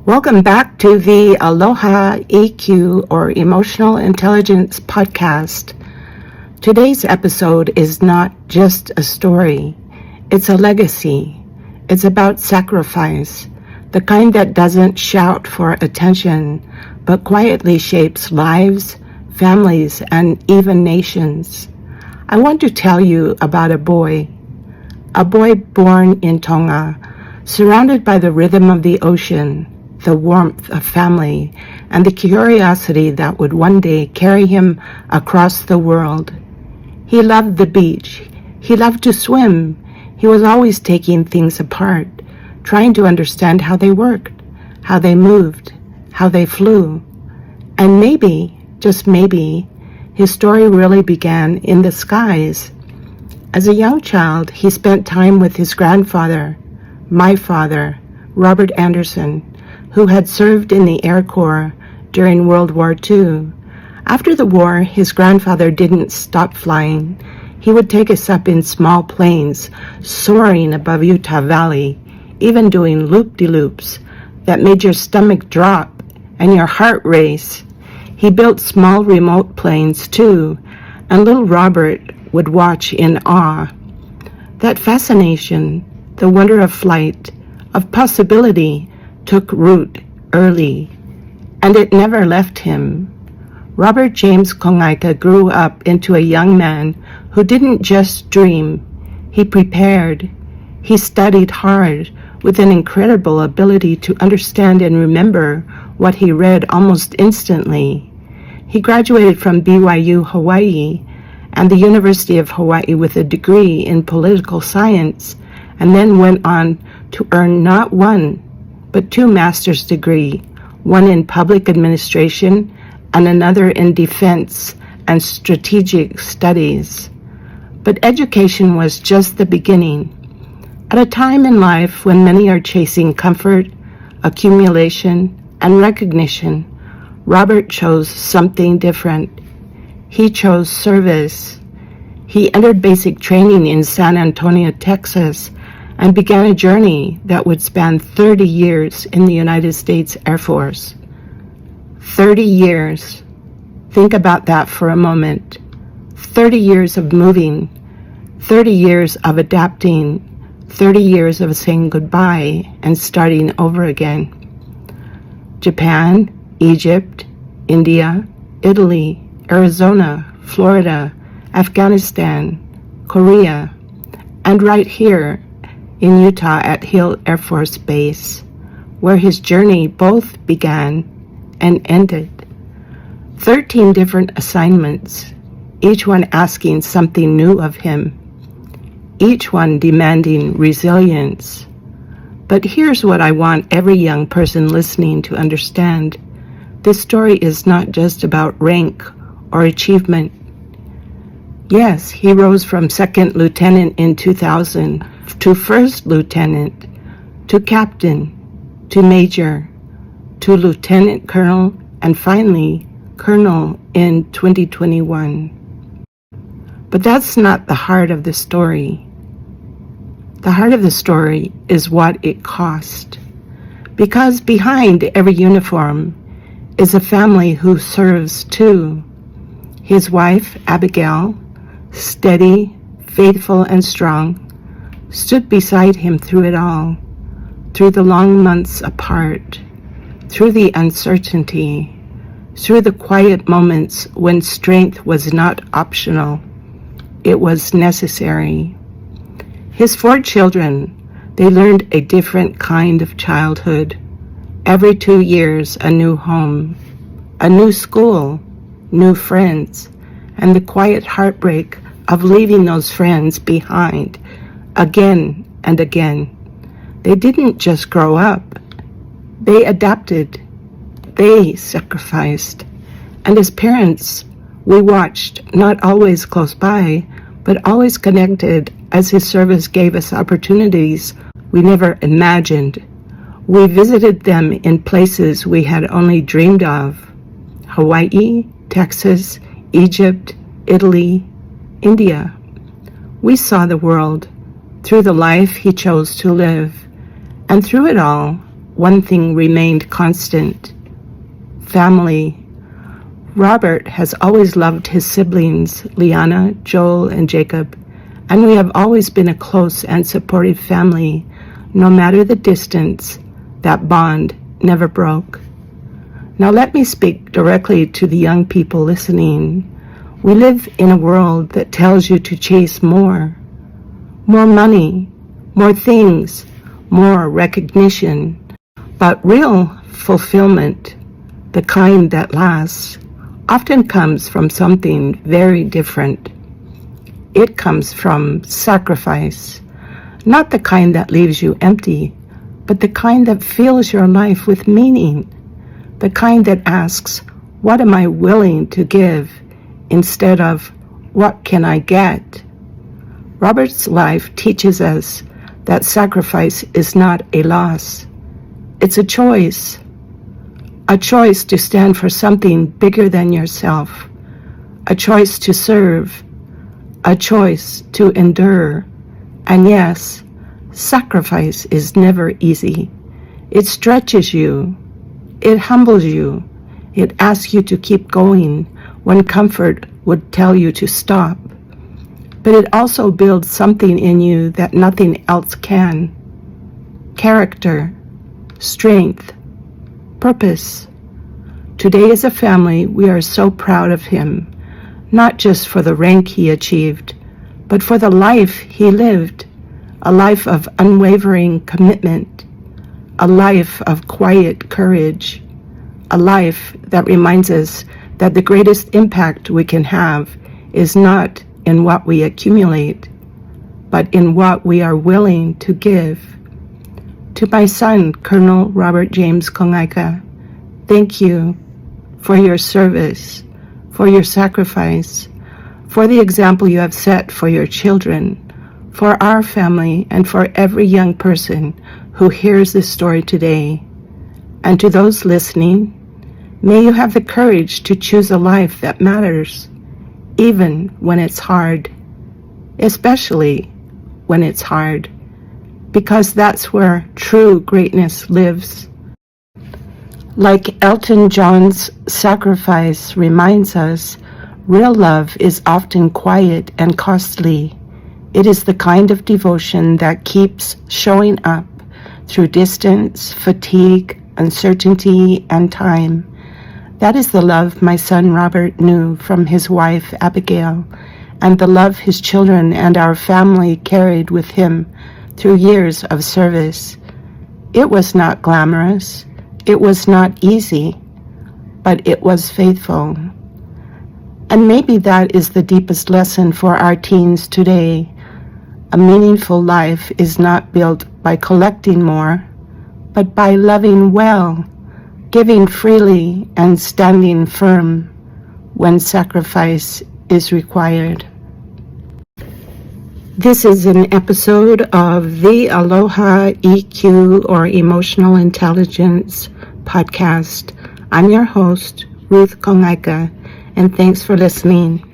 Welcome back to the Aloha EQ or Emotional Intelligence Podcast. Today's episode is not just a story, it's a legacy. It's about sacrifice, the kind that doesn't shout for attention, but quietly shapes lives, families, and even nations. I want to tell you about a boy born in Tonga, surrounded by the rhythm of the ocean, the warmth of family, and the curiosity that would one day carry him across the world. He loved the beach. He loved to swim. He was always taking things apart, trying to understand how they worked, how they moved, how they flew. And maybe, just maybe, his story really began in the skies. As a young child, he spent time with his grandfather, my father, Robert Anderson, who had served in the Air Corps during World War II. After the war, his grandfather didn't stop flying. He would take us up in small planes, soaring above Utah Valley, even doing loop-de-loops that made your stomach drop and your heart race. He built small remote planes too, and little Robert would watch in awe. That fascination, the wonder of flight, of possibility, took root early, and it never left him. Robert James Kongaika grew up into a young man who didn't just dream. He prepared. He studied hard with an incredible ability to understand and remember what he read almost instantly. He graduated from BYU, Hawaii, and the University of Hawaii with a degree in political science, and then went on to earn not one, but 2 master's degrees, one in public administration and another in defense and strategic studies. But education was just the beginning. At a time in life when many are chasing comfort, accumulation, and recognition, Robert chose something different. He chose service. He entered basic training in San Antonio, Texas, and began a journey that would span 30 years in the United States Air Force. 30 years. Think about that for a moment. 30 years of moving, 30 years of adapting, 30 years of saying goodbye and starting over again. Japan, Egypt, India, Italy, Arizona, Florida, Afghanistan, Korea, and right here in Utah at Hill Air Force Base, where his journey both began and ended. 13 different assignments, each one asking something new of him, each one demanding resilience. But here's what I want every young person listening to understand. This story is not just about rank or achievement. Yes, he rose from second lieutenant in 2000 to first lieutenant, to captain, to major, to lieutenant colonel, and finally colonel in 2021. But that's not the heart of the story. The heart of the story is what it cost. Because behind every uniform is a family who serves too. His wife, Abigail, steady, faithful, and strong, stood beside him through it all, through the long months apart, through the uncertainty, through the quiet moments when strength was not optional, it was necessary. His 4 children, they learned a different kind of childhood. Every 2 years, a new home, a new school, new friends, and the quiet heartbreak of leaving those friends behind again and again. They didn't just grow up. They adapted. They sacrificed. And as parents, we watched, not always close by, but always connected as his service gave us opportunities we never imagined. We visited them in places we had only dreamed of. Hawaii, Texas, Egypt, Italy, India. We saw the world through the life he chose to live. And through it all, one thing remained constant: family. Robert has always loved his siblings, Liana, Joel, and Jacob, and we have always been a close and supportive family. No matter the distance, that bond never broke. Now let me speak directly to the young people listening. We live in a world that tells you to chase more money, more things, more recognition. But real fulfillment, the kind that lasts, often comes from something very different. It comes from sacrifice, not the kind that leaves you empty, but the kind that fills your life with meaning, the kind that asks, what am I willing to give, instead of, what can I get? Robert's life teaches us that sacrifice is not a loss. It's a choice to stand for something bigger than yourself, a choice to serve, a choice to endure. And yes, sacrifice is never easy. It stretches you, it humbles you, it asks you to keep going when comfort would tell you to stop. But it also builds something in you that nothing else can: character, strength, purpose. Today as a family, we are so proud of him, not just for the rank he achieved, but for the life he lived, a life of unwavering commitment, a life of quiet courage, a life that reminds us that the greatest impact we can have is not in what we accumulate, but in what we are willing to give. To my son, Colonel Robert James Kongaika, thank you for your service, for your sacrifice, for the example you have set for your children, for our family, and for every young person who hears this story today. And to those listening, may you have the courage to choose a life that matters, even when it's hard, especially when it's hard, because that's where true greatness lives. Like Elton John's sacrifice reminds us, real love is often quiet and costly. It is the kind of devotion that keeps showing up through distance, fatigue, uncertainty, and time. That is the love my son Robert knew from his wife Abigail, and the love his children and our family carried with him through years of service. It was not glamorous, it was not easy, but it was faithful. And maybe that is the deepest lesson for our teens today. A meaningful life is not built by collecting more, but by loving well, giving freely, and standing firm when sacrifice is required. This is an episode of the Aloha EQ or Emotional Intelligence Podcast. I'm your host, Ruth Kongaika, and thanks for listening.